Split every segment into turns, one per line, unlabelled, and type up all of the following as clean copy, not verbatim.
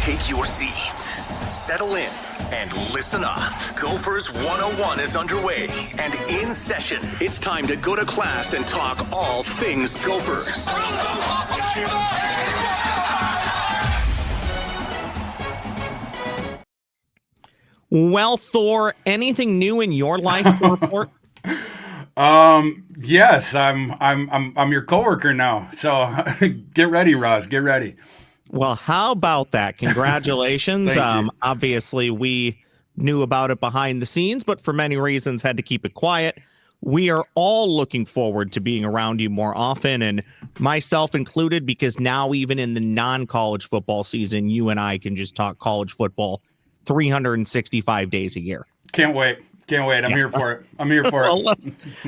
Take your seat, settle in, and listen up. Gophers 101 is underway and in session. It's time to go to class and talk all things Gophers.
Well, Thor, anything new in your life to report?
Yes, I'm your coworker now. So get ready, Ross. Get ready.
Well, how about that? Congratulations.
Thank you.
Obviously, we knew about it behind the scenes, but for many reasons had to keep it quiet. We are all looking forward to being around you more often, and myself included, because now even in the non-college football season, you and I can just talk college football 365 days a year.
Can't wait. I'm here for it.
Well,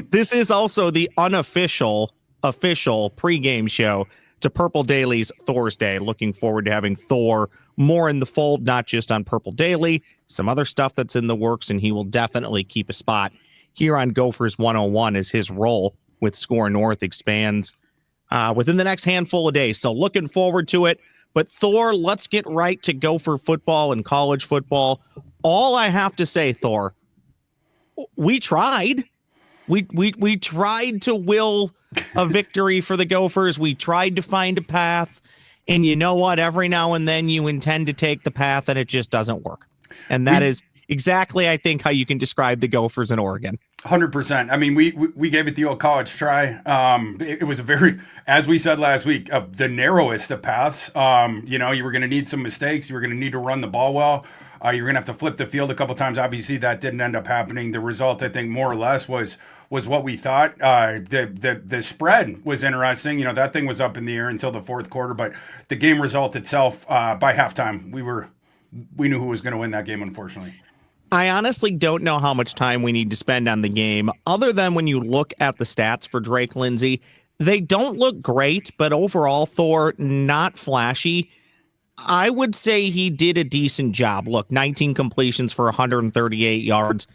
this is also the official pregame show to Purple Daily's Thor's Day. Looking forward to having Thor more in the fold, not just on Purple Daily, some other stuff that's in the works, and he will definitely keep a spot here on Gophers 101 as his role with SKOR North expands within the next handful of days. So looking forward to it. But Thor, let's get right to Gopher football and college football. All I have to say, Thor, we tried. We tried to will a victory for the Gophers. We tried to find a path. And you know what? Every now and then you intend to take the path and it just doesn't work. And that is exactly, I think, how you can describe the Gophers in Oregon.
100%. I mean, we gave it the old college try. It was a very, as we said last week, the narrowest of paths. You were going to need some mistakes. You were going to need to run the ball well. You're going to have to flip the field a couple times. Obviously, that didn't end up happening. The result, I think, more or less was what we thought. The spread was interesting. That thing was up in the air until the fourth quarter. But the game result itself, by halftime, we knew who was going to win that game, unfortunately.
I honestly don't know how much time we need to spend on the game, other than when you look at the stats for Drake Lindsay. They don't look great, but overall, Thor, not flashy. I would say he did a decent job. Look, 19 completions for 138 yards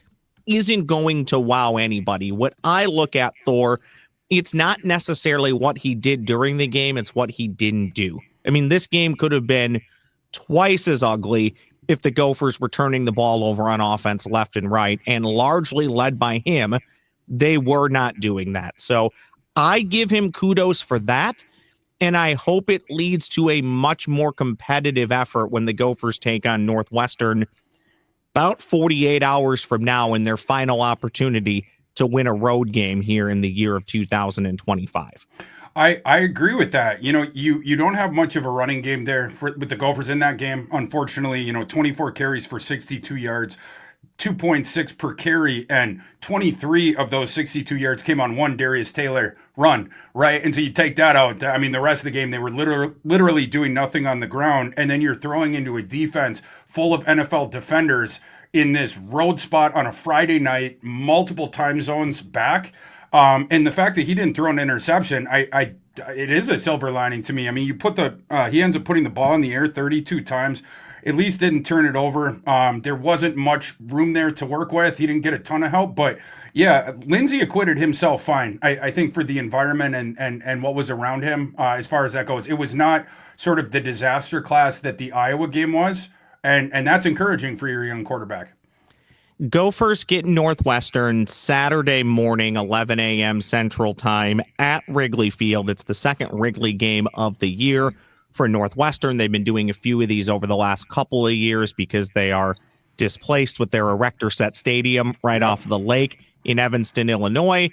isn't going to wow anybody. What I look at, Thor, it's not necessarily what he did during the game, it's what he didn't do. I mean, this game could have been twice as ugly if the Gophers were turning the ball over on offense left and right, and largely led by him. They were not doing that. So I give him kudos for that, and I hope it leads to a much more competitive effort when the Gophers take on Northwestern about 48 hours from now in their final opportunity to win a road game here in the year of 2025.
I agree with that. You don't have much of a running game there with the Gophers in that game. Unfortunately, 24 carries for 62 yards, 2.6 per carry, and 23 of those 62 yards came on one Darius Taylor run, right? And so you take that out. I mean, the rest of the game, they were literally doing nothing on the ground. And then you're throwing into a defense full of NFL defenders in this road spot on a Friday night, multiple time zones back. And the fact that he didn't throw an interception, it is a silver lining to me. I mean, he ends up putting the ball in the air 32 times, at least didn't turn it over. There wasn't much room there to work with. He didn't get a ton of help, but yeah, Lindsay acquitted himself fine. I think for the environment and what was around him, as far as that goes, it was not sort of the disaster class that the Iowa game was. And that's encouraging for your young quarterback.
Gophers get Northwestern Saturday morning, 11 a.m. Central Time at Wrigley Field. It's the second Wrigley game of the year for Northwestern. They've been doing a few of these over the last couple of years because they are displaced with their erector set stadium right off of the lake in Evanston, Illinois.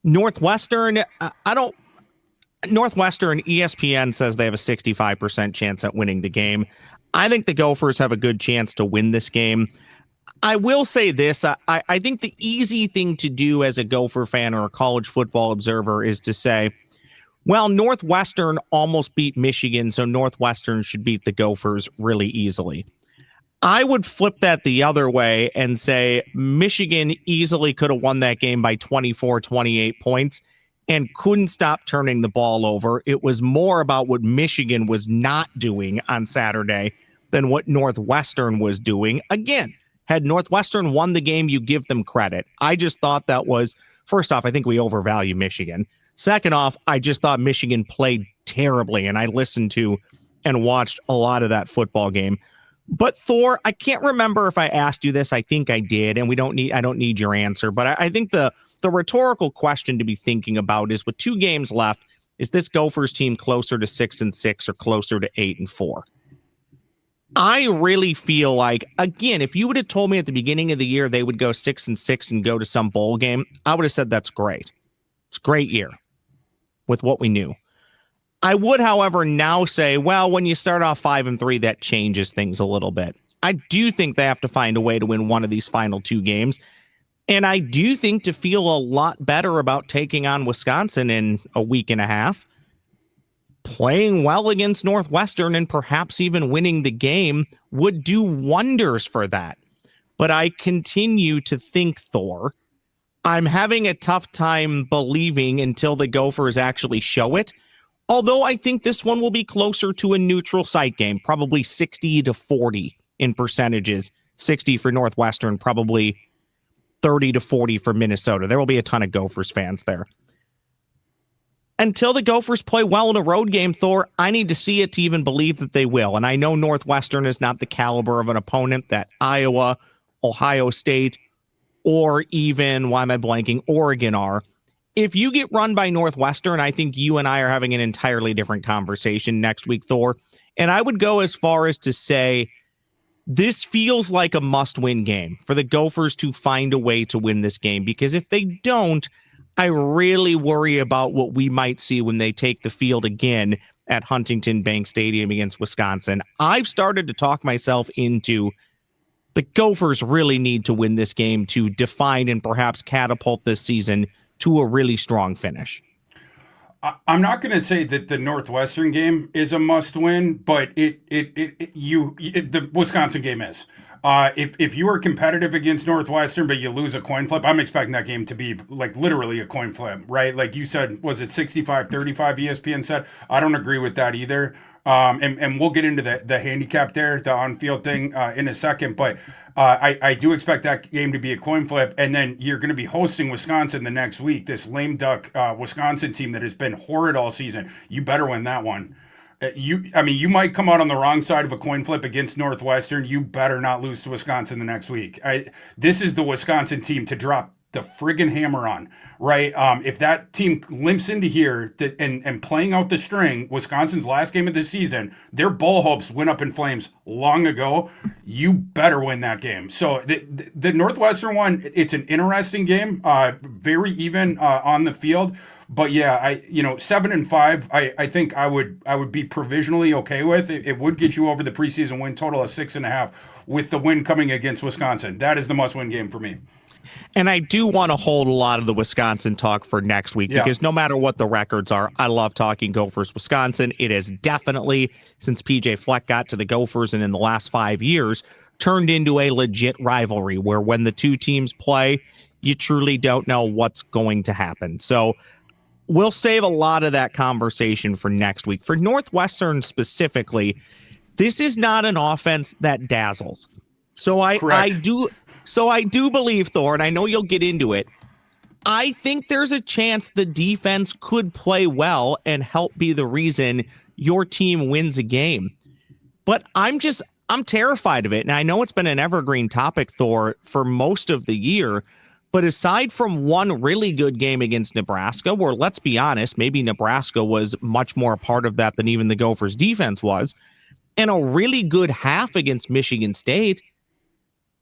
Northwestern, ESPN says they have a 65% chance at winning the game. I think the Gophers have a good chance to win this game. I will say this. I think the easy thing to do as a Gopher fan or a college football observer is to say, well, Northwestern almost beat Michigan, so Northwestern should beat the Gophers really easily. I would flip that the other way and say Michigan easily could have won that game by 24, 28 points and couldn't stop turning the ball over. It was more about what Michigan was not doing on Saturday than what Northwestern was doing. Again, had Northwestern won the game, you give them credit. I just thought that was, first off, I think we overvalue Michigan. Second off, I just thought Michigan played terribly, and I listened to and watched a lot of that football game. But Thor, I can't remember if I asked you this. I think I did, and I don't need your answer. But I think the rhetorical question to be thinking about is, with 2 games left, is this Gophers team closer to 6-6 or closer to 8-4? I really feel like, again, if you would have told me at the beginning of the year they would go 6-6 and go to some bowl game, I would have said that's great. It's a great year with what we knew. I would, however, now say, well, when you start off 5-3, that changes things a little bit. I do think they have to find a way to win one of these final 2 games. And I do think to feel a lot better about taking on Wisconsin in a week and a half, playing well against Northwestern and perhaps even winning the game would do wonders for that. But I continue to think, Thor, I'm having a tough time believing until the Gophers actually show it. Although I think this one will be closer to a neutral site game, probably 60-40 in percentages. 60 for Northwestern, probably 30-40 for Minnesota. There will be a ton of Gophers fans there. Until the Gophers play well in a road game, Thor, I need to see it to even believe that they will. And I know Northwestern is not the caliber of an opponent that Iowa, Ohio State, or even, why am I blanking, Oregon are. If you get run by Northwestern, I think you and I are having an entirely different conversation next week, Thor. And I would go as far as to say this feels like a must-win game for the Gophers to find a way to win this game, because if they don't, I really worry about what we might see when they take the field again at Huntington Bank Stadium against Wisconsin. I've started to talk myself into the Gophers really need to win this game to define and perhaps catapult this season to a really strong finish.
I'm not going to say that the Northwestern game is a must-win, but the Wisconsin game is. If you are competitive against Northwestern, but you lose a coin flip, I'm expecting that game to be like literally a coin flip, right? Like you said, was it 65-35 ESPN said? I don't agree with that either. And we'll get into the handicap there, the on-field thing in a second, but I do expect that game to be a coin flip, and then you're going to be hosting Wisconsin the next week, this lame duck Wisconsin team that has been horrid all season. You better win that one. You might come out on the wrong side of a coin flip against Northwestern. You better not lose to Wisconsin the next week. This is the Wisconsin team to drop the friggin' hammer on, right? If that team limps into here and playing out the string, Wisconsin's last game of the season, their bowl hopes went up in flames long ago. You better win that game. So the Northwestern one, it's an interesting game, very even on the field. But yeah, 7-5, I think I would be provisionally okay with. It would get you over the preseason win total of 6.5 with the win coming against Wisconsin. That is the must-win game for me.
And I do want to hold a lot of the Wisconsin talk for next week, because no matter what the records are, I love talking Gophers Wisconsin. It has definitely, since PJ Fleck got to the Gophers and in the last 5 years, turned into a legit rivalry where when the two teams play, you truly don't know what's going to happen. So we'll save a lot of that conversation for next week. For Northwestern specifically, this is not an offense that dazzles. So I do believe, Thor, and I know you'll get into it, I think there's a chance the defense could play well and help be the reason your team wins a game. But I'm terrified of it. And I know it's been an evergreen topic, Thor, for most of the year. But aside from one really good game against Nebraska, where, let's be honest, maybe Nebraska was much more a part of that than even the Gophers defense was, and a really good half against Michigan State,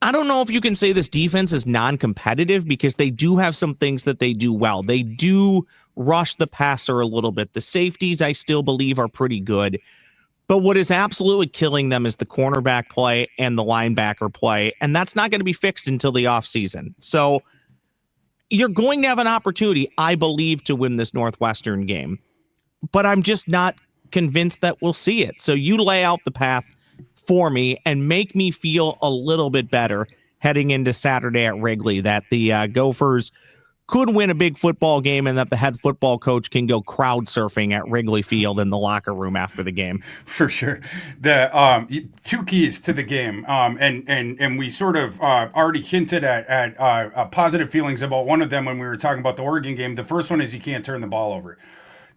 I don't know if you can say this defense is non-competitive, because they do have some things that they do well. They do rush the passer a little bit. The safeties, I still believe, are pretty good. But what is absolutely killing them is the cornerback play and the linebacker play, and that's not going to be fixed until the offseason. So you're going to have an opportunity, I believe, to win this Northwestern game. But I'm just not convinced that we'll see it. So you lay out the path for me and make me feel a little bit better heading into Saturday at Wrigley, that the Gophers could win a big football game and that the head football coach can go crowd surfing at Wrigley Field in the locker room after the game.
For sure. The two keys to the game, and we sort of already hinted at positive feelings about one of them when we were talking about the Oregon game. The first one is you can't turn the ball over.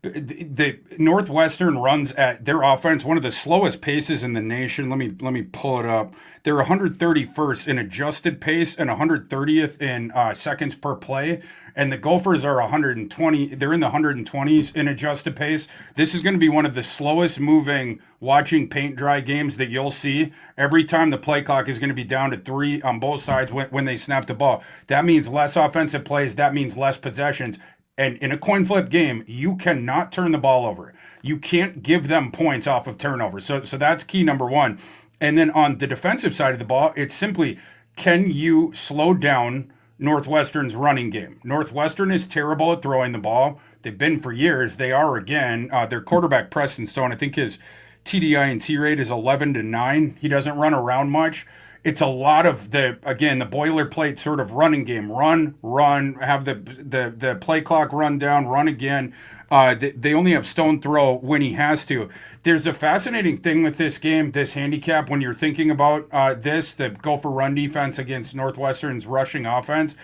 The Northwestern runs at their offense one of the slowest paces in the nation. Let me pull it up. They're 131st in adjusted pace and 130th in seconds per play. And the Gophers are 120. They're in the 120s in adjusted pace. This is going to be one of the slowest moving watching paint dry games that you'll see. Every time the play clock is going to be down to 3 on both sides when they snap the ball. That means less offensive plays. That means less possessions. And in a coin flip game, you cannot turn the ball over. You can't give them points off of turnovers. So that's key number one. And then on the defensive side of the ball, it's simply, can you slow down Northwestern's running game? Northwestern is terrible at throwing the ball. They've been for years. They are again. Their quarterback, Preston Stone, I think his TDI&T rate is 11-9. He doesn't run around much. It's a lot of the boilerplate sort of running game. Run, have the play clock run down, run again. They only have Stone throw when he has to. There's a fascinating thing with this game, this handicap, when you're thinking about the Gopher run defense against Northwestern's rushing offense.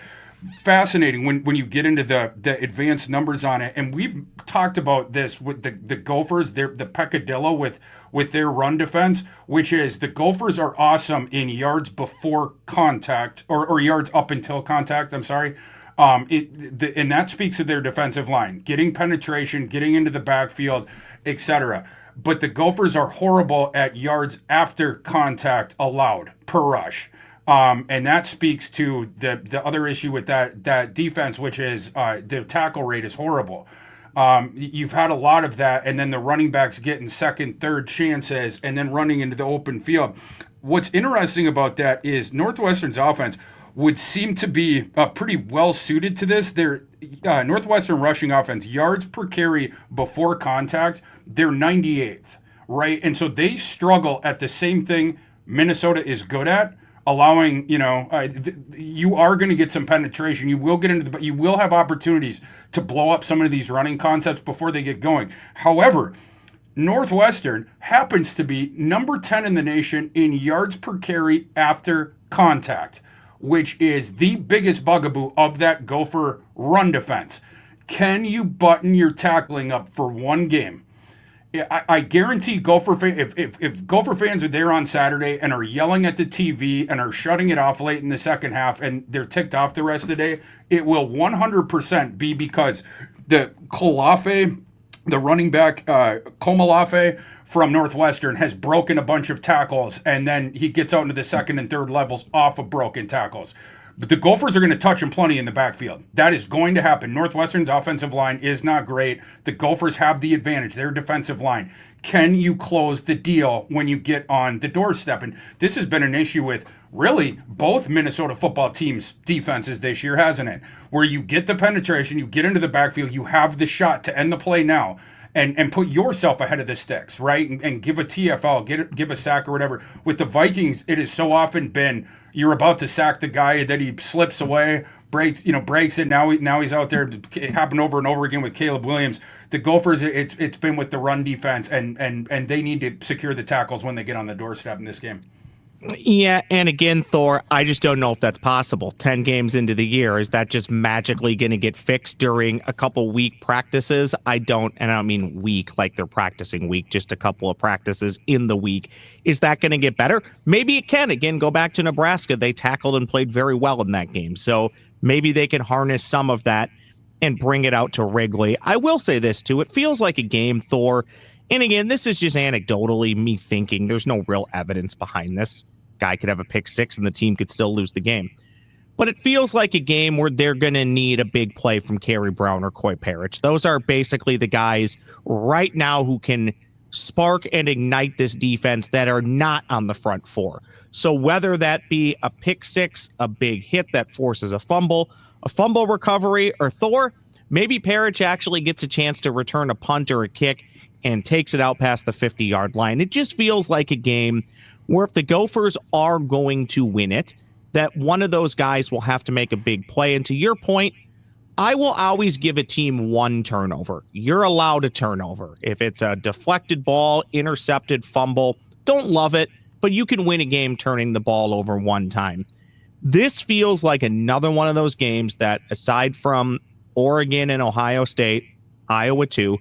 Fascinating when you get into the advanced numbers on it. And we've talked about this with the Gophers, the peccadillo with their run defense, which is the Gophers are awesome in yards before contact or yards up until contact. I'm sorry. And that speaks to their defensive line, getting penetration, getting into the backfield, etc. But the Gophers are horrible at yards after contact allowed per rush. And that speaks to the other issue with that defense, which is the tackle rate is horrible. You've had a lot of that, and then the running backs getting second, third chances, and then running into the open field. What's interesting about that is Northwestern's offense would seem to be pretty well suited to this. Their Northwestern rushing offense, yards per carry before contact, they're 98th, right? And so they struggle at the same thing Minnesota is good at, allowing, you are going to get some penetration. You will get into you will have opportunities to blow up some of these running concepts before they get going. However, Northwestern happens to be number 10 in the nation in yards per carry after contact, which is the biggest bugaboo of that Gopher run defense. Can you button your tackling up for one game? I guarantee Gopher fans, if Gopher fans are there on Saturday and are yelling at the TV and are shutting it off late in the second half and they're ticked off the rest of the day, it will 100% be because the Kolafe, the running back, Komalafe from Northwestern has broken a bunch of tackles, and then he gets out into the second and third levels off of broken tackles. But the Gophers are going to touch him plenty in the backfield. That is going to happen. Northwestern's offensive line is not great. The Gophers have the advantage. Their defensive line. Can you close the deal when you get on the doorstep? And this has been an issue with really both Minnesota football teams' defenses this year, hasn't it? Where you get the penetration, you get into the backfield, you have the shot to end the play now. And put yourself ahead of the sticks, right? And give a TFL, give a sack or whatever. With the Vikings, it has so often been you're about to sack the guy, that he slips away, breaks it. Now he's out there. It happened over and over again with Caleb Williams. The Gophers, it's been with the run defense, and they need to secure the tackles when they get on the doorstep in this game.
Yeah, and again, Thor, I just don't know if that's possible. 10 games into the year, is that just magically going to get fixed during a couple week practices? I don't mean week like they're practicing week, just a couple of practices in the week. Is that going to get better? Maybe it can. Again, go back to Nebraska. They tackled and played very well in that game. So maybe they can harness some of that and bring it out to Wrigley. I will say this, too. It feels like a game, Thor. And again, this is just anecdotally me thinking. There's no real evidence behind this. Guy could have a pick six and the team could still lose the game. But it feels like a game where they're going to need a big play from Kerry Brown or Coy Parrish. Those are basically the guys right now who can spark and ignite this defense that are not on the front four. So whether that be a pick six, a big hit that forces a fumble recovery, or Thor, maybe Parrish actually gets a chance to return a punt or a kick and takes it out past the 50-yard line. It just feels like a game where if the Gophers are going to win it, that one of those guys will have to make a big play. And to your point, I will always give a team one turnover. You're allowed a turnover. If it's a deflected ball, intercepted, fumble, don't love it, but you can win a game turning the ball over one time. This feels like another one of those games that, aside from Oregon and Ohio State, Iowa too,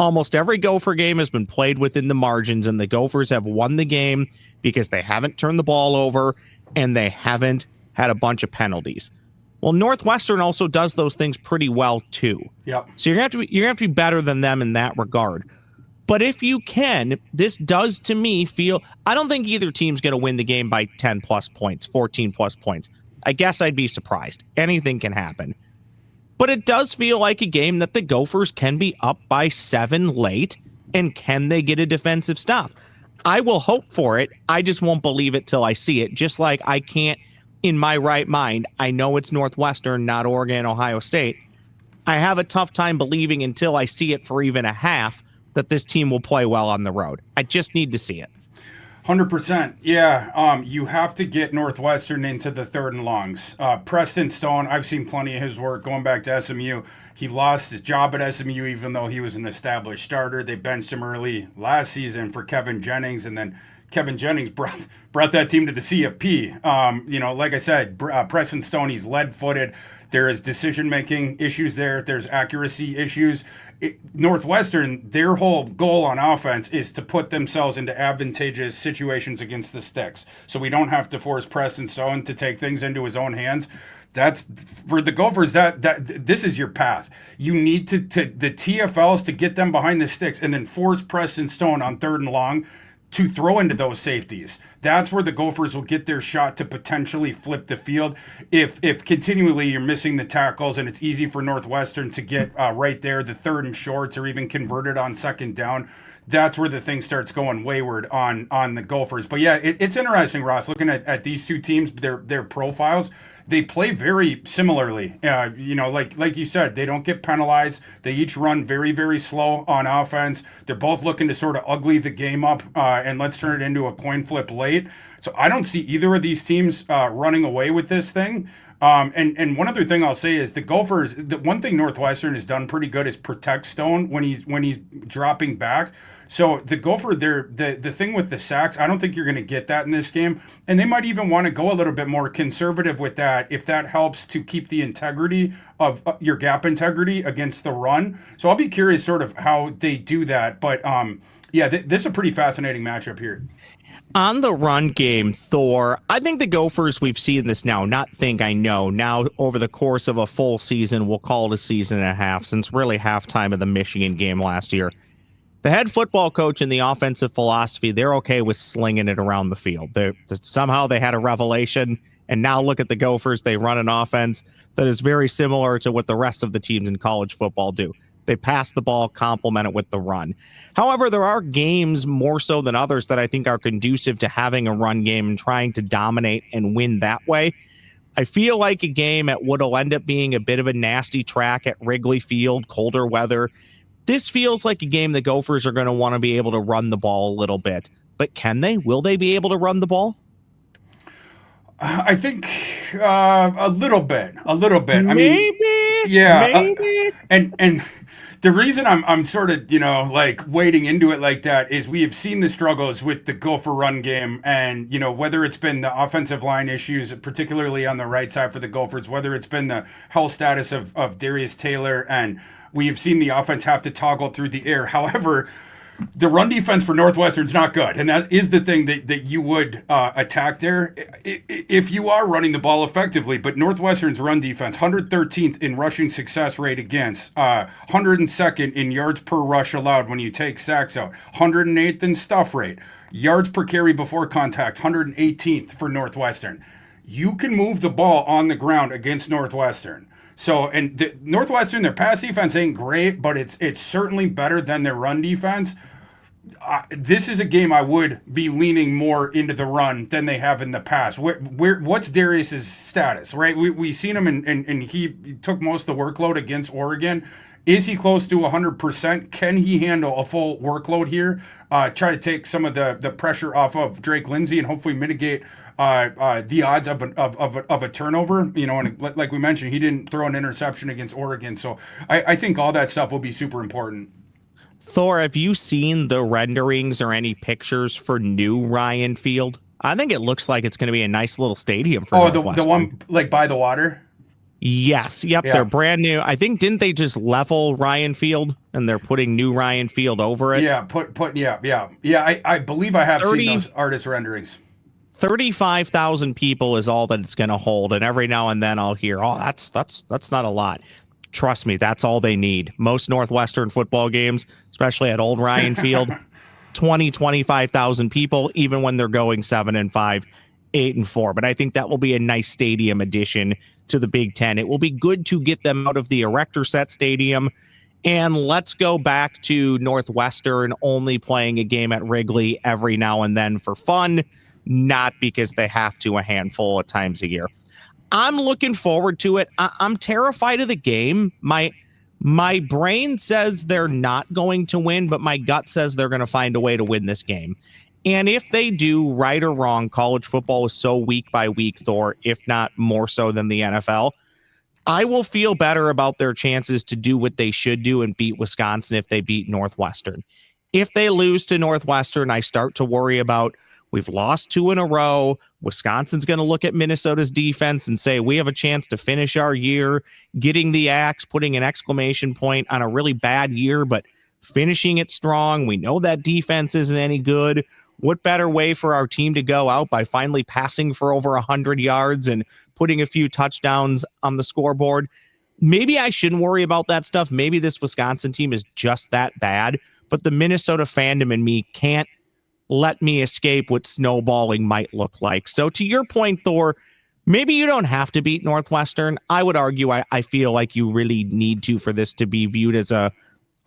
Almost every Gopher game has been played within the margins, and the Gophers have won the game because they haven't turned the ball over and they haven't had a bunch of penalties. Well, Northwestern also does those things pretty well too.
Yep.
So you're gonna have to be better than them in that regard. But if you can, this does to me feel, I don't think either team's going to win the game by 10 plus points, 14 plus points. I guess I'd be surprised. Anything can happen. But it does feel like a game that the Gophers can be up by 7 late, and can they get a defensive stop? I will hope for it. I just won't believe it till I see it. Just like I can't, in my right mind, I know it's Northwestern, not Oregon, Ohio State. I have a tough time believing until I see it for even a half that this team will play well on the road. I just need to see it.
100%. Yeah. You have to get Northwestern into the third and longs. Preston Stone, I've seen plenty of his work going back to SMU. He lost his job at SMU even though he was an established starter. They benched him early last season for Kevin Jennings, and then Kevin Jennings brought that team to the CFP. Like I said, Preston Stone, he's lead-footed. There is decision-making issues there. There's accuracy issues. Northwestern, their whole goal on offense is to put themselves into advantageous situations against the sticks. So we don't have to force Preston Stone to take things into his own hands. That's for the Gophers. That this is your path. You need to the TFLs to get them behind the sticks and then force Preston Stone on third and long to throw into those safeties. That's where the Gophers will get their shot to potentially flip the field. If continually you're missing the tackles and it's easy for Northwestern to get right there, the third and shorts, or even converted on second down, that's where the thing starts going wayward on the Gophers. But yeah, it's interesting, Ross, looking at these two teams, their profiles. They play very similarly. Like you said, they don't get penalized. They each run very, very slow on offense. They're both looking to sort of ugly the game up and let's turn it into a coin flip late. So I don't see either of these teams running away with this thing. And one other thing I'll say is the Gophers, the one thing Northwestern has done pretty good is protect Stone when he's dropping back. So the Gopher, the thing with the sacks, I don't think you're going to get that in this game. And they might even want to go a little bit more conservative with that if that helps to keep the integrity of your gap integrity against the run. So I'll be curious sort of how they do that. But this is a pretty fascinating matchup here.
On the run game, Thor, I think the Gophers, we've seen this now, I know, now over the course of a full season, we'll call it a season and a half, since really halftime of the Michigan game last year. The head football coach and the offensive philosophy, they're okay with slinging it around the field. Somehow they had a revelation, and now look at the Gophers. They run an offense that is very similar to what the rest of the teams in college football do. They pass the ball, complement it with the run. However, there are games more so than others that I think are conducive to having a run game and trying to dominate and win that way. I feel like a game at what'll end up being a bit of a nasty track at Wrigley Field, colder weather. This feels like a game the Gophers are going to want to be able to run the ball a little bit. But can they? Will they be able to run the ball?
I think a little bit.
Maybe.
And the reason I'm sort of, wading into it like that is we have seen the struggles with the Gopher run game, and, whether it's been the offensive line issues, particularly on the right side for the Gophers, whether it's been the health status of Darius Taylor, and we have seen the offense have to toggle through the air. However, the run defense for Northwestern is not good, and that is the thing that you would attack there if you are running the ball effectively. But Northwestern's run defense, 113th in rushing success rate against, 102nd in yards per rush allowed when you take sacks out, 108th in stuff rate, yards per carry before contact, 118th for Northwestern. You can move the ball on the ground against Northwestern. So, and the Northwestern, their pass defense ain't great, but it's certainly better than their run defense. This is a game I would be leaning more into the run than they have in the past. What's Darius's status, right? We've seen him, and he took most of the workload against Oregon. Is he close to 100%? Can he handle a full workload here? Try to take some of the pressure off of Drake Lindsay and hopefully mitigate the odds of a turnover. And like we mentioned, he didn't throw an interception against Oregon. So I think all that stuff will be super important.
Thor, have you seen the renderings or any pictures for new Ryan Field? I think it looks like it's going to be a nice little stadium for Northwestern.
The one like by the water?
Yes. Yep.
Yeah.
They're brand new. I think, didn't they just level Ryan Field and they're putting new Ryan Field over it?
Yeah. Yeah. I believe I have seen
30
those artist renderings.
35,000 people is all that it's going to hold. And every now and then I'll hear, oh, that's not a lot. Trust me, that's all they need. Most Northwestern football games, especially at old Ryan Field, 25,000 people, even when they're going 7-5, 8-4. But I think that will be a nice stadium addition to the Big Ten. It will be good to get them out of the Erector Set Stadium. And let's go back to Northwestern only playing a game at Wrigley every now and then for fun, not because they have to a handful of times a year. I'm looking forward to it. I'm terrified of the game. My brain says they're not going to win, but my gut says they're going to find a way to win this game. And if they do, right or wrong, college football is so week by week, Thor, if not more so than the NFL. I will feel better about their chances to do what they should do and beat Wisconsin if they beat Northwestern. If they lose to Northwestern, I start to worry about, we've lost 2 in a row. Wisconsin's going to look at Minnesota's defense and say, we have a chance to finish our year getting the axe, putting an exclamation point on a really bad year, but finishing it strong. We know that defense isn't any good. What better way for our team to go out by finally passing for over 100 yards and putting a few touchdowns on the scoreboard? Maybe I shouldn't worry about that stuff. Maybe this Wisconsin team is just that bad, but the Minnesota fandom in me can't let me escape what snowballing might look like. So to your point, Thor, maybe you don't have to beat Northwestern. I would argue I feel like you really need to for this to be viewed as a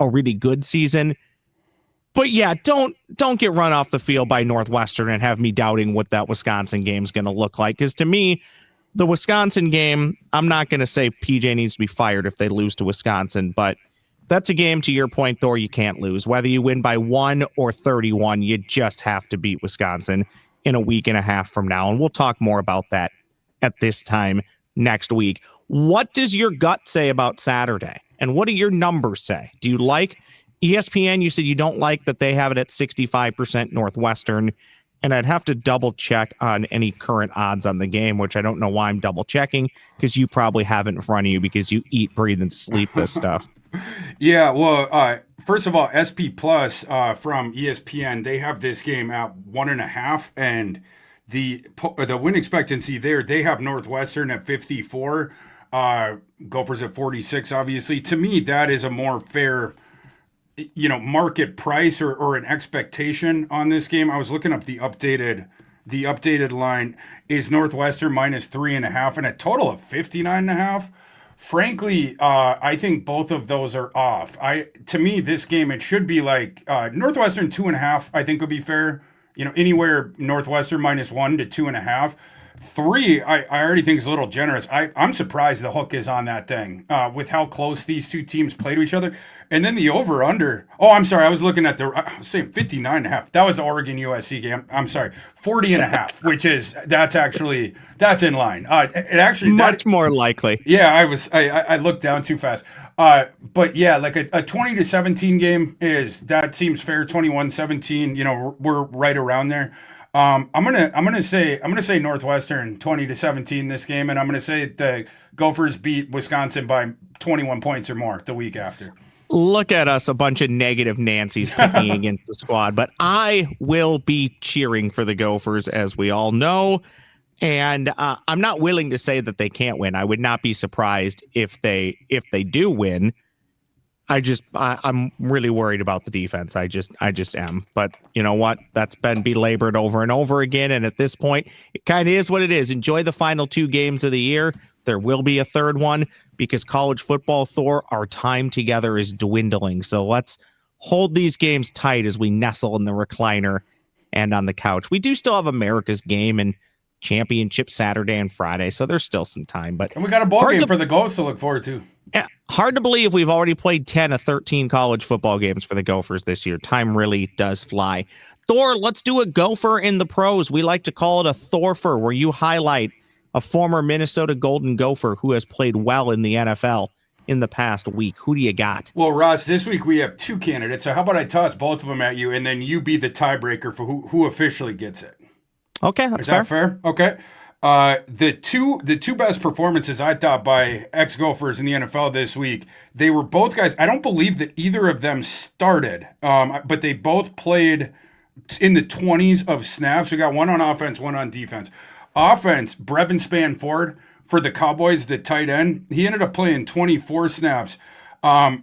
really good season. But yeah, don't get run off the field by Northwestern and have me doubting what that Wisconsin game is going to look like. Because to me, the Wisconsin game, I'm not going to say PJ needs to be fired if they lose to Wisconsin, but that's a game, to your point, Thor, you can't lose. Whether you win by 1 or 31, you just have to beat Wisconsin in a week and a half from now. And we'll talk more about that at this time next week. What does your gut say about Saturday? And what do your numbers say? Do you like ESPN? You said you don't like that they have it at 65% Northwestern. And I'd have to double check on any current odds on the game, which I don't know why I'm double checking, because you probably have it in front of you because you eat, breathe, and sleep this stuff.
Yeah, well, first of all, SP Plus from ESPN, they have this game at 1.5, and the win expectancy there, they have Northwestern at 54, Gophers at 46. Obviously, to me, that is a more fair, market price or an expectation on this game. I was looking up the updated line is Northwestern minus 3.5 and a total of 59.5. Frankly, I think both of those are off. To me, this game, it should be like Northwestern 2.5, I think would be fair. Anywhere Northwestern minus 1 to 2.5. 3, I already think is a little generous. I'm surprised the hook is on that thing with how close these two teams play to each other. And then the over-under. Oh, I'm sorry. I was looking at I was saying 59.5. That was the Oregon USC game. I'm sorry. 40.5, which is, that's in line. It actually.
Much more likely.
Yeah, I looked down too fast. But yeah, like a 20-17 game that seems fair. 21-17, we're right around there. I'm gonna say Northwestern 20-17 this game, and I'm gonna say the Gophers beat Wisconsin by 21 points or more the week after.
Look at us, a bunch of negative Nancys picking against the squad, but I will be cheering for the Gophers, as we all know. And I'm not willing to say that they can't win. I would not be surprised if they do win. I'm really worried about the defense. I just am. But you know what? That's been belabored over and over again. And at this point, it kind of is what it is. Enjoy the final 2 games of the year. There will be a third one because college football, Thor, our time together is dwindling. So let's hold these games tight as we nestle in the recliner and on the couch. We do still have America's game and championship Saturday and Friday, so there's still some time.
And we got a bowl game for the Gophers to look forward to.
Yeah, hard to believe we've already played 10 of 13 college football games for the Gophers this year. Time really does fly. Thor, let's do a Gopher in the pros. We like to call it a Thorfer, where you highlight a former Minnesota Golden Gopher who has played well in the NFL in the past week. Who do you got?
Well, Ross, this week we have 2 candidates. So how about I toss both of them at you, and then you be the tiebreaker for who officially gets it?
Okay, that's
fair. Is that fair? Okay. The two best performances I thought by ex-Gophers in the NFL this week, they were both guys. I don't believe that either of them started, but they both played in the 20s of snaps. We got one on offense, one on defense. Offense, Brevin Spanford for the Cowboys, the tight end, he ended up playing 24 snaps.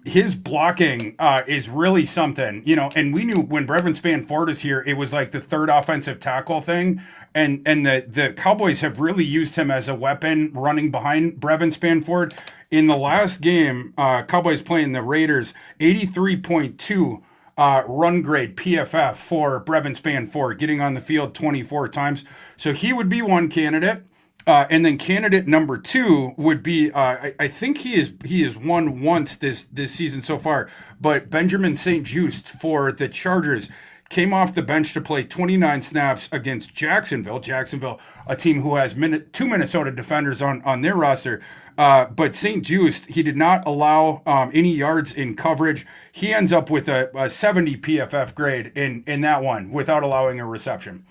His blocking is really something, and we knew when Brevin Spanford is here, it was like the third offensive tackle thing. And the Cowboys have really used him as a weapon running behind Brevin Spanford. In the last game, Cowboys playing the Raiders, 83.2 run grade PFF for Brevin Spanford, getting on the field 24 times. So he would be one candidate. And then candidate number two would be, I think he has won once this season so far, but Benjamin St-Juste for the Chargers came off the bench to play 29 snaps against Jacksonville. Jacksonville, a team who has two Minnesota defenders on their roster. But St-Juste, he did not allow any yards in coverage. He ends up with a 70 PFF grade in that one without allowing a reception.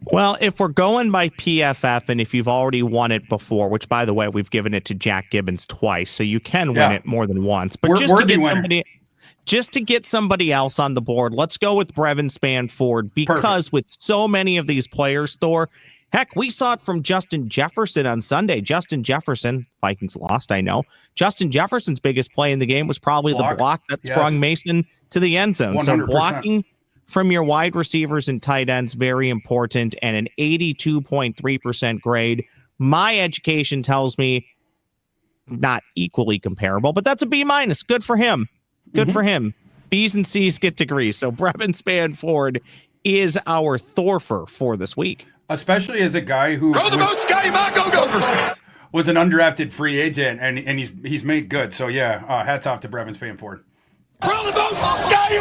Well, if we're going by PFF, and if you've already won it before, which, by the way, we've given it to Jack Gibbons twice, so you can win it more than once. But just to get somebody else on the board, let's go with Brevin Spanford, because with so many of these players, Thor, heck, we saw it from Justin Jefferson on Sunday. Justin Jefferson, Vikings lost, I know. Justin Jefferson's biggest play in the game was probably the block that sprung Mason to the end zone. 100%. So blocking from your wide receivers and tight ends, very important, and an 82.3% grade. My education tells me not equally comparable, but that's a B-. Good for him. Good for him. B's and C's get degrees. So Brevin Spanford is our Thorfer for this week.
Especially as a guy who
roll the boat, Scotty, go Gophers!
Was an undrafted free agent, and he's made good. So yeah, hats off to Brevin Spanford.
Roll the boat, Scotty,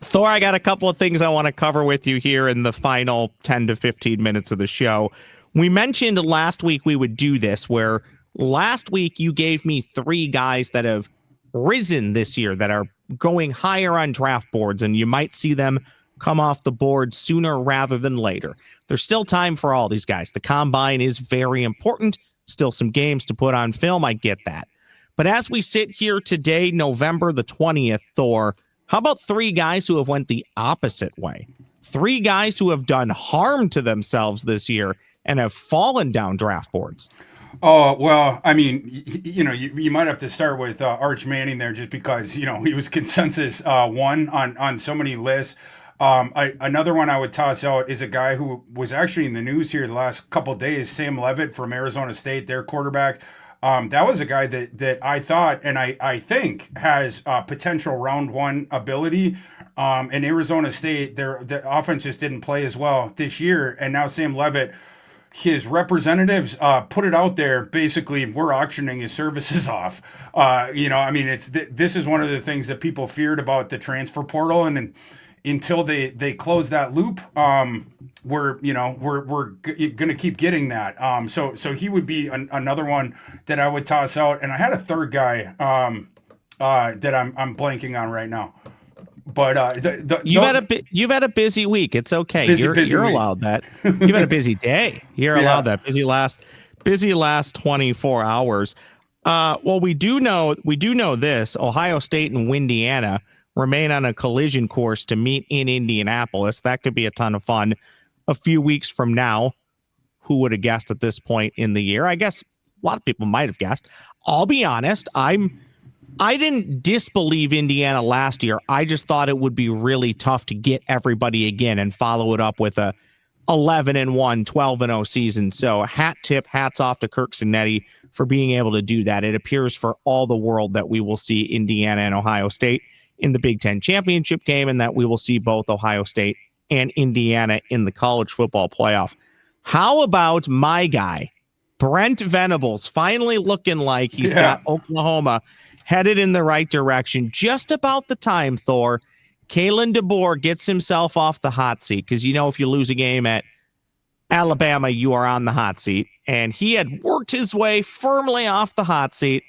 Thor, I got a couple of things I want to cover with you here in the final 10 to 15 minutes of the show. We mentioned last week we would do this, where last week you gave me three guys that have risen this year, that are going higher on draft boards, and you might see them come off the board sooner rather than later. There's still time for all these guys. The combine is very important. Still some games to put on film. I get that. But as we sit here today, November the 20th, Thor, how about three guys who have went the opposite way? Three guys who have done harm to themselves this year and have fallen down draft boards.
Oh, well, I mean, you might have to start with Arch Manning there, just because, he was consensus one on so many lists. Another one I would toss out is a guy who was actually in the news here the last couple of days, Sam Leavitt from Arizona State, their quarterback. That was a guy that I thought, and I think has potential round one ability. In Arizona State, their offense just didn't play as well this year. And now Sam Leavitt, his representatives put it out there. Basically, we're auctioning his services off. This is one of the things that people feared about the transfer portal, and until they close that loop, we're going to keep getting that. So he would be another one that I would toss out. And I had a third guy that I'm blanking on right now. But
you've had a busy week. It's okay. You're
week.
allowed that. You've had a busy day. You're allowed that busy last 24 hours. Well, we do know this. Ohio State and Indiana remain on a collision course to meet in Indianapolis. That could be a ton of fun a few weeks from now. Who would have guessed at this point in the year? I guess a lot of people might have guessed. I'll be honest. I didn't disbelieve Indiana last year. I just thought it would be really tough to get everybody again and follow it up with a 11-1, 12-0 season. So hats off to Kirk Cinetti for being able to do that. It appears for all the world that we will see Indiana and Ohio State in the Big Ten championship game, and that we will see both Ohio State and Indiana in the college football playoff. How about my guy, Brent Venables, finally looking like he's got Oklahoma headed in the right direction? Just about the time, Thor, Kalen DeBoer gets himself off the hot seat, because if you lose a game at Alabama, you are on the hot seat. And he had worked his way firmly off the hot seat,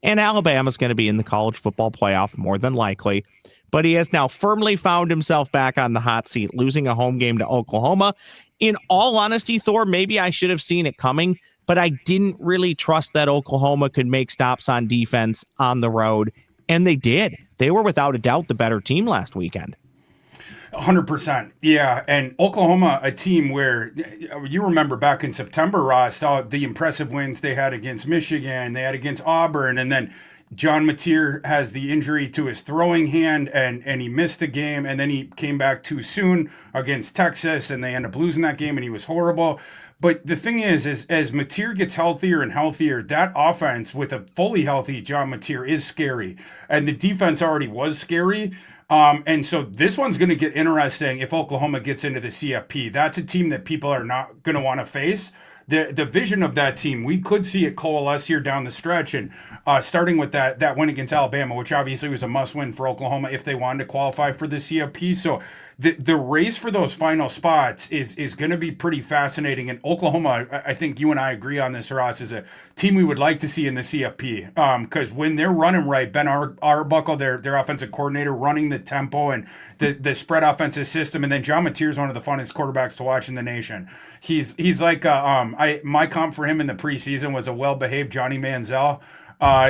and Alabama's going to be in the college football playoff more than likely. but he has now firmly found himself back on the hot seat, losing a home game to Oklahoma. In all honesty, Thor, maybe I should have seen it coming, but I didn't really trust that Oklahoma could make stops on defense on the road, and they did. They were without a doubt the better team last weekend.
100%. Yeah. And Oklahoma, a team where you remember back in September, Ross, saw the impressive wins they had against Michigan, they had against Auburn, and then John Mateer has the injury to his throwing hand and he missed the game, and then he came back too soon against Texas and they end up losing that game and he was horrible. But the thing is as Mateer gets healthier and healthier, that offense with a fully healthy John Mateer is scary. And the defense already was scary. And so this one's going to get interesting if Oklahoma gets into the CFP. That's a team that people are not going to want to face. The vision of that team, we could see it coalesce here down the stretch, and starting with that win against Alabama, which obviously was a must-win for Oklahoma if they wanted to qualify for the CFP. So the race for those final spots is going to be pretty fascinating. And Oklahoma, I think you and I agree on this, Ross, is a team we would like to see in the CFP. Because when they're running right, Ben Arbuckle, their offensive coordinator, running the tempo and the spread offensive system, and then John Mateer is one of the funnest quarterbacks to watch in the nation. He's like my comp for him in the preseason was a well-behaved Johnny Manziel.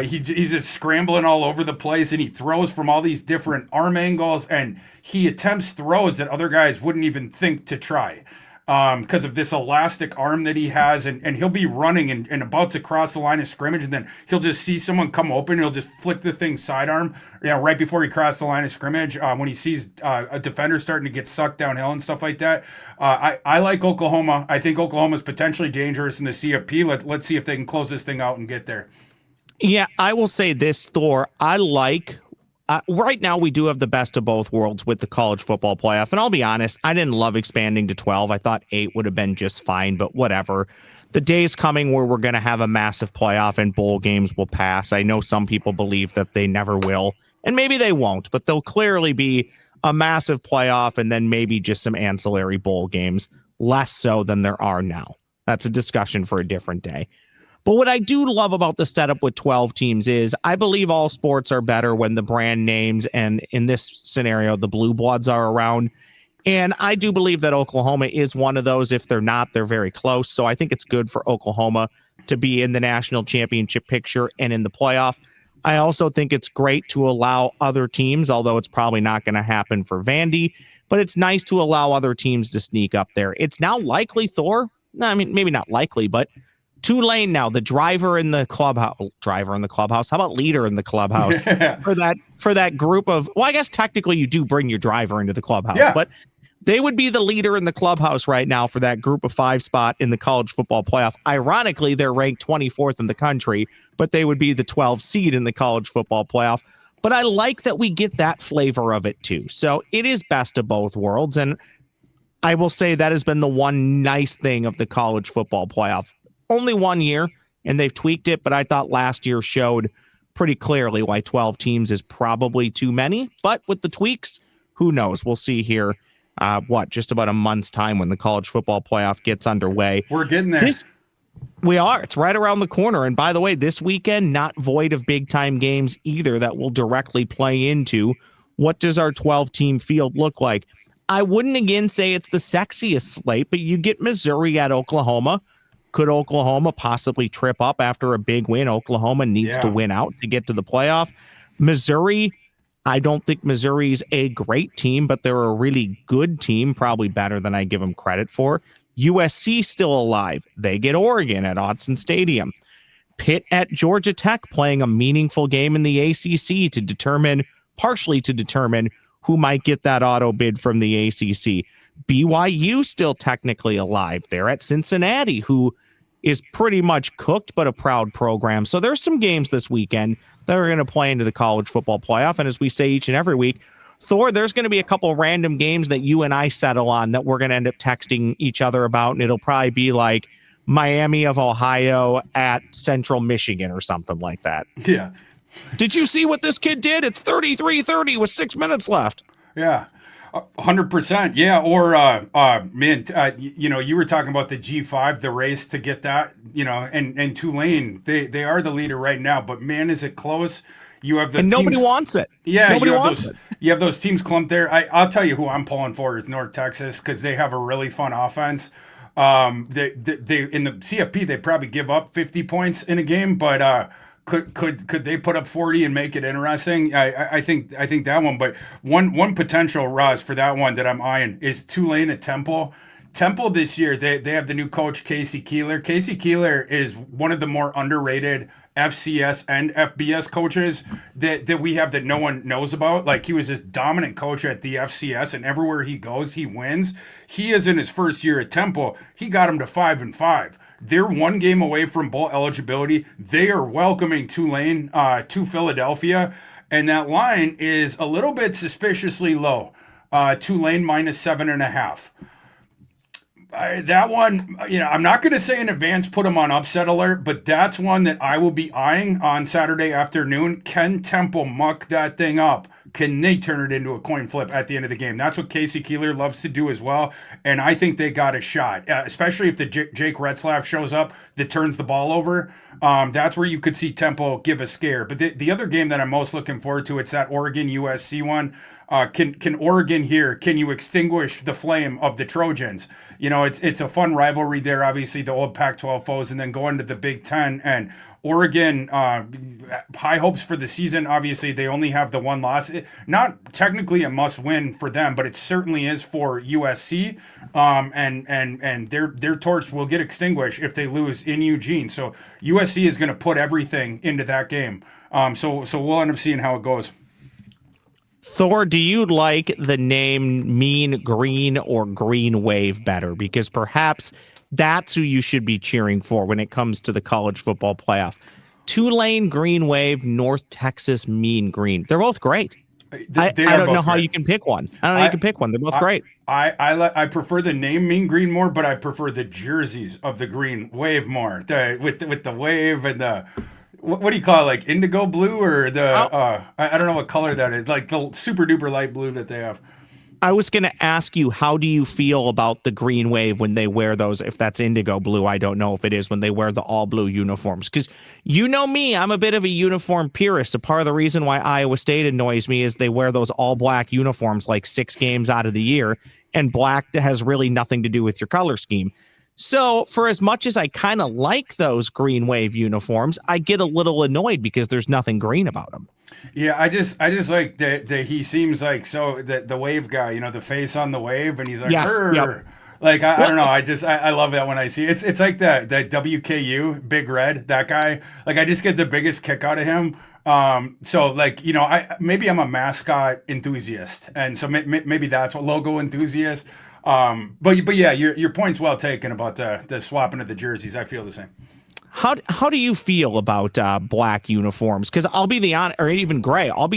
He's just scrambling all over the place, and he throws from all these different arm angles, and he attempts throws that other guys wouldn't even think to try because of this elastic arm that he has, and he'll be running and about to cross the line of scrimmage, and then he'll just see someone come open, and he'll just flick the thing sidearm, right before he crosses the line of scrimmage when he sees a defender starting to get sucked downhill and stuff like that. I like Oklahoma. I think Oklahoma's potentially dangerous in the CFP. Let's see if they can close this thing out and get there.
Yeah, I will say this, Thor. I like right now we do have the best of both worlds with the college football playoff. And I'll be honest, I didn't love expanding to 12. I thought 8 would have been just fine, but whatever. The day's coming where we're going to have a massive playoff and bowl games will pass. I know some people believe that they never will, and maybe they won't, but there'll clearly be a massive playoff and then maybe just some ancillary bowl games, less so than there are now. That's a discussion for a different day. But what I do love about the setup with 12 teams is I believe all sports are better when the brand names, and in this scenario, the blue bloods are around. And I do believe that Oklahoma is one of those. If they're not, they're very close. So I think it's good for Oklahoma to be in the national championship picture and in the playoff. I also think it's great to allow other teams, although it's probably not going to happen for Vandy, but it's nice to allow other teams to sneak up there. It's now likely, Thor, I mean, maybe not likely, but Tulane now, the driver in the clubhouse. How about leader in the clubhouse for that group of? Well, I guess technically you do bring your driver into the clubhouse, but they would be the leader in the clubhouse right now for that group of 5 spot in the college football playoff. Ironically, they're ranked 24th in the country, but they would be the 12 seed in the college football playoff. But I like that we get that flavor of it too. So it is best of both worlds, and I will say that has been the one nice thing of the college football playoff. Only 1 year, and they've tweaked it, but I thought last year showed pretty clearly why 12 teams is probably too many. But with the tweaks, who knows? We'll see here, just about a month's time when the college football playoff gets underway.
We're getting there.
We are. It's right around the corner. And by the way, this weekend, not void of big-time games either that will directly play into what does our 12-team field look like. I wouldn't again say it's the sexiest slate, but you get Missouri at Oklahoma. Could Oklahoma possibly trip up after a big win? Oklahoma needs to win out to get to the playoff. Missouri, I don't think Missouri's a great team, but they're a really good team, probably better than I give them credit for. USC still alive. They get Oregon at Autzen Stadium. Pitt at Georgia Tech playing a meaningful game in the ACC partially to determine who might get that auto bid from the ACC. BYU still technically alive. They're at Cincinnati, who is pretty much cooked, but a proud program. So there's some games this weekend that are going to play into the college football playoff. And as we say each and every week, Thor, there's going to be a couple random games that you and I settle on that we're going to end up texting each other about. And it'll probably be like Miami of Ohio at Central Michigan or something like that.
Yeah.
Did you see what this kid did? It's 33-30 with 6 minutes left.
Yeah. 100%. Yeah. Or, you were talking about the G5, the race to get that, and Tulane, they are the leader right now, but man, is it close. You have the
and nobody wants it.
Yeah.
Nobody wants it.
you have those teams clumped there. I'll tell you who I'm pulling for is North Texas because they have a really fun offense. They in the CFP they probably give up 50 points in a game, but could they put up 40 and make it interesting? I think that one. But one potential, Roz, for that one that I'm eyeing is Tulane at Temple. Temple this year, they have the new coach, Casey Keeler. Casey Keeler is one of the more underrated FCS and FBS coaches that we have that no one knows about. Like, he was this dominant coach at the FCS, and everywhere he goes, he wins. He is in his first year at Temple. He got him to 5-5. They're one game away from bowl eligibility. They are welcoming Tulane to Philadelphia, and that line is a little bit suspiciously low. Tulane -7.5. That one, I'm not going to say in advance put them on upset alert, but that's one that I will be eyeing on Saturday afternoon. Can Temple muck that thing up? Can they turn it into a coin flip at the end of the game? That's what Casey Keeler loves to do as well, and I think they got a shot, especially if the Jake Retzlaff shows up that turns the ball over. That's where you could see Temple give a scare. But the other game that I'm most looking forward to, it's that Oregon-USC one. Can Oregon here, can you extinguish the flame of the Trojans? It's a fun rivalry there, obviously, the old Pac-12 foes, and then going to the Big Ten. And Oregon, high hopes for the season. Obviously, they only have the one loss. Not technically a must-win for them, but it certainly is for USC. And their torch will get extinguished if they lose in Eugene. So USC is going to put everything into that game. So we'll end up seeing how it goes.
Thor, do you like the name Mean Green or Green Wave better? Because perhaps that's who you should be cheering for when it comes to the college football playoff. Tulane Green Wave, North Texas Mean Green. They're both great. I don't know how you can pick one. I don't know how you can pick one. They're both great.
I prefer the name Mean Green more, but I prefer the jerseys of the Green Wave more. With the wave and the... What do you call it? Like indigo blue or the, I don't know what color that is. Like the super duper light blue that they have.
I was going to ask you, how do you feel about the Green Wave when they wear those? If that's indigo blue, I don't know if it is when they wear the all blue uniforms. Because you know me, I'm a bit of a uniform purist. A part of the reason why Iowa State annoys me is they wear those all black uniforms like 6 games out of the year. And black has really nothing to do with your color scheme. So for as much as I kind of like those Green Wave uniforms, I get a little annoyed because there's nothing green about them.
Yeah, I just like that he seems like the wave guy, the face on the wave, and he's like,
yes, yep.
Like I don't know, I love that when I see it. It's like that WKU Big Red, that guy. Like I just get the biggest kick out of him. So like maybe I'm a mascot enthusiast, and so maybe that's what logo enthusiast. But yeah, your point's well taken about the swapping of the jerseys. I feel the same.
How do you feel about black uniforms? Because I'll be or even gray. I'll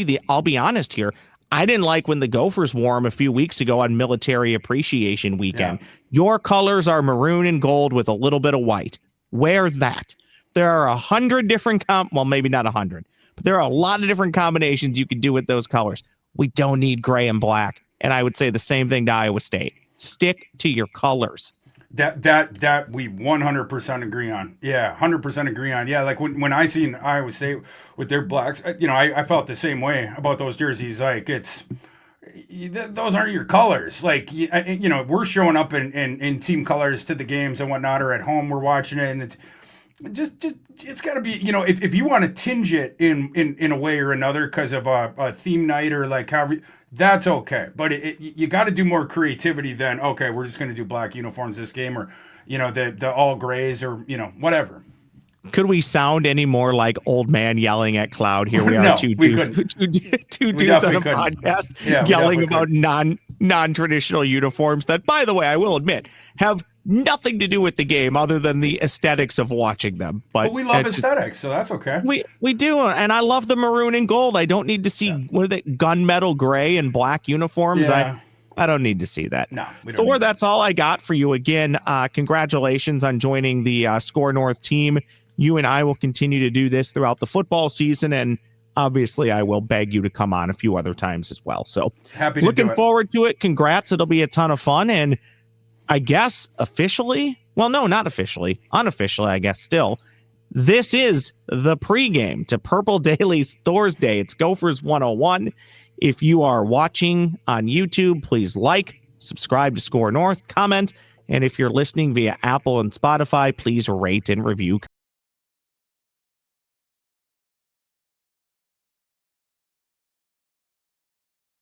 be honest here. I didn't like when the Gophers wore them a few weeks ago on Military Appreciation Weekend. Yeah. Your colors are maroon and gold with a little bit of white. Wear that. There are 100 different well, maybe not 100, but there are a lot of different combinations you can do with those colors. We don't need gray and black. And I would say the same thing to Iowa State. Stick to your colors.
That we 100% agree on. Yeah, 100% agree on. Yeah, like when I seen Iowa State with their blacks, I felt the same way about those jerseys. Like those aren't your colors. Like we're showing up in team colors to the games and whatnot, or at home we're watching it, and it's just it's got to be if you want to tinge it in a way or another because of a theme night or like however. That's okay, but you got to do more creativity than, okay, we're just going to do black uniforms this game, or the all grays, or whatever.
Could we sound any more like old man yelling at cloud? Here we are,
no,
two dudes on a podcast yelling about non-traditional uniforms that, by the way, I will admit, have nothing to do with the game other than the aesthetics of watching them. But
we love aesthetics, so that's okay.
We do, and I love the maroon and gold. I don't need to see what are they, gunmetal gray and black uniforms.
Yeah.
I don't need to see that.
No, we don't.
Thor, that's all I got for you. Again, congratulations on joining the SKOR North team. You and I will continue to do this throughout the football season, and obviously I will beg you to come on a few other times as well. So
happy to
looking forward to it. Congrats. It'll be a ton of fun. And I guess officially, well, no, not officially, unofficially, I guess still, this is the pregame to Purple Daily's Thor's Day. It's Gophers 101 If you are watching on YouTube, please like, subscribe to SKOR North, comment, and if you're listening via Apple and Spotify, please rate and review.